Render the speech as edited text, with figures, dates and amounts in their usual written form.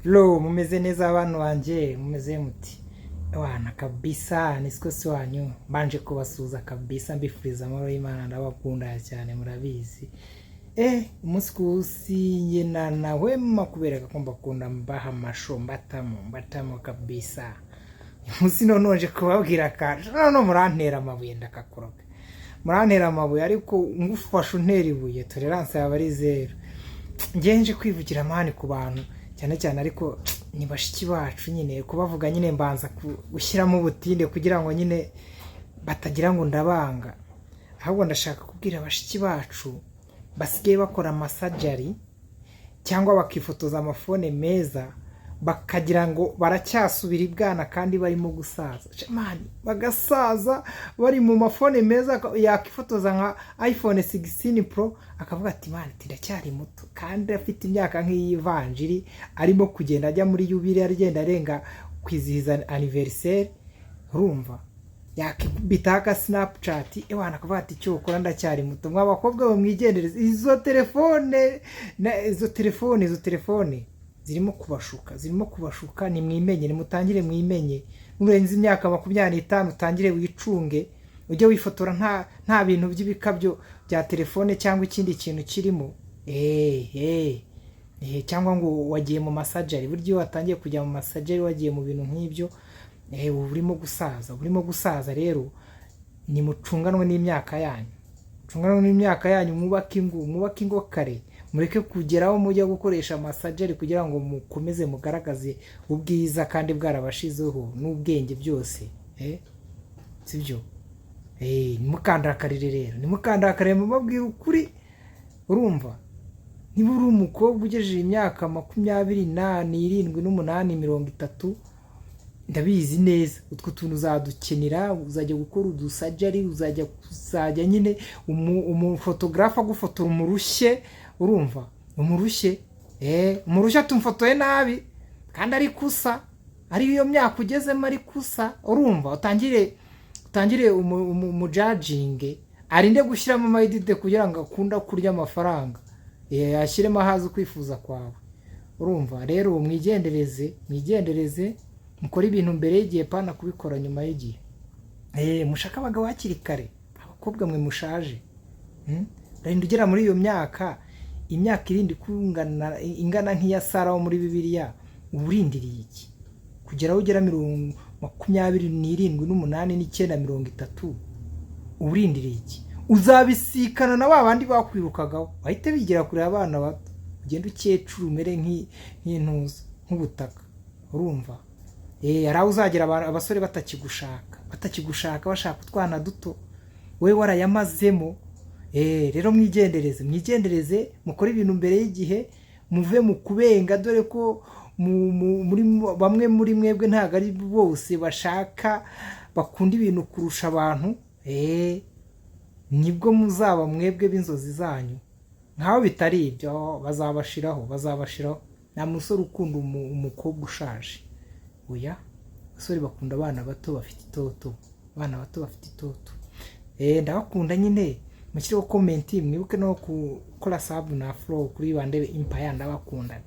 Lo, mumeze neza abantu banje, mumeze muti. Wana kabisa, nisikosi wanyu. Mbanje kubasuza kabisa mbifuriza amahoro y'Imana ndabakunda cyane murabizi. Umunsi kusi nyina nawe makubereka ko mbakunda mbaha amasho mbatamo kabisa. Umunsi nonje kubabwira kaje. None murantera amabuye ndakakoroka. Murantera amabuye ariko ngufasha untera ibuye tolerance yaba ari zero. Ngenje kwivugira amani ku bantu cyane cyane ariko ni bashiki bacu nyine kubavuga nyine mbanza gushyiramo ubutinde kugira ngo nyine batagira ngo ndabanga. Ahubwo ndashaka kubwira bashiki bacu basigaye bakora massageri cyangwa bakifotoza amafone meza bakagira ngo baracyasubira ibwana kandi barimo gusaza. Mani bagasaza bari mu mafone meza yakifotoza nka iPhone 16 Pro akavuga ati mani ndacyari muto kandi afite imyaka nk'iyivanjiri arimo kugenda ajya muri yubile agenda arenga kwizihiza anniversaire. Urumva yakibitaka Snapchat ewana akavuga ati cyo ukora ndacyari muto. Mwabakobwa bo mwigendereza izo telefone zirimo kubashuka ni mwimenye, ni mutangire mwimenye. Nurenze imyaka 25 utangire wicunge ujye wifotora nta bintu by'ibikabyo bya telefone cyangwa ikindi kintu kirimo. Cyangwa ngo wagiye mu massageri, buryo watangiye kujya mu massageri wagiye mu bintu nk'ibyo urimo gusaza rero ni mucunganwe n'imyaka yanyu. Mwubake ingo kare, mureke kugeraho mujya gukoresha massageri kugira ngo mukomeze mugaragaze ubwiza kandi bwarabashizeho n'ubwenge byose. Sibyo? Nimukandakarire rero, nimukandakarire mubabwira ukuri. Urumva niba uri umukobwa ugejeje imyaka 28, 7, 8, 30 ndabizi neza utwo tuntu uzadukenera, uzajya gukora udusageri, uzajya nyine umufotographe agufotora umurushye. Urumva umurushye tumfotoye nabi kandi ari kusa, ari iyo myaka ugezemo ari kusa. Urumva utangire umujudging arinde gushyiramo amayidide kugira ngo akunda kurya amafaranga yashyiremo haza kwifuza kwawe. Urumva rero mwigendereze mukora ibintu mbere y'igihe pana kubikora nyuma y'igihe. Mushaka abagabo hakiri kare, abakobwa mwe mushaje. Renda ugera muri iyo myaka irindi ingana nk'iya Sara wo muri Bibiliya, uburindiriye iki kugera ugera 27, 28, 30 uburindiriye iki? Uzabisikana na babandi bakwirukagaho bahite bigira kure abana bato, ugenda ukecuru umere nk'intuza nk'ubutaka. Urumva araho uzagera abasore batakigushaka bashaka utwana duto we warayamazemo. Rero mwigendereze mukora ibintu mbere y'igihe, muve mu kubenga, dore ko bamwe muri mwebwe ntago ari bose bakunda ibintu kurusha abantu. Nibwo muzaba mwebwe b'inzozi zanyu. Nkaho bitari ibyo bazabashiraho. Nta musore ukunda umukobwa ushaje. Oya, abasore bakunda abana bato bafite itoto. Ndabakunda nyine. Mushyiraho comment, mwibuke no gukora sub na follow kuri Bandebe Empire. Ndabakunda.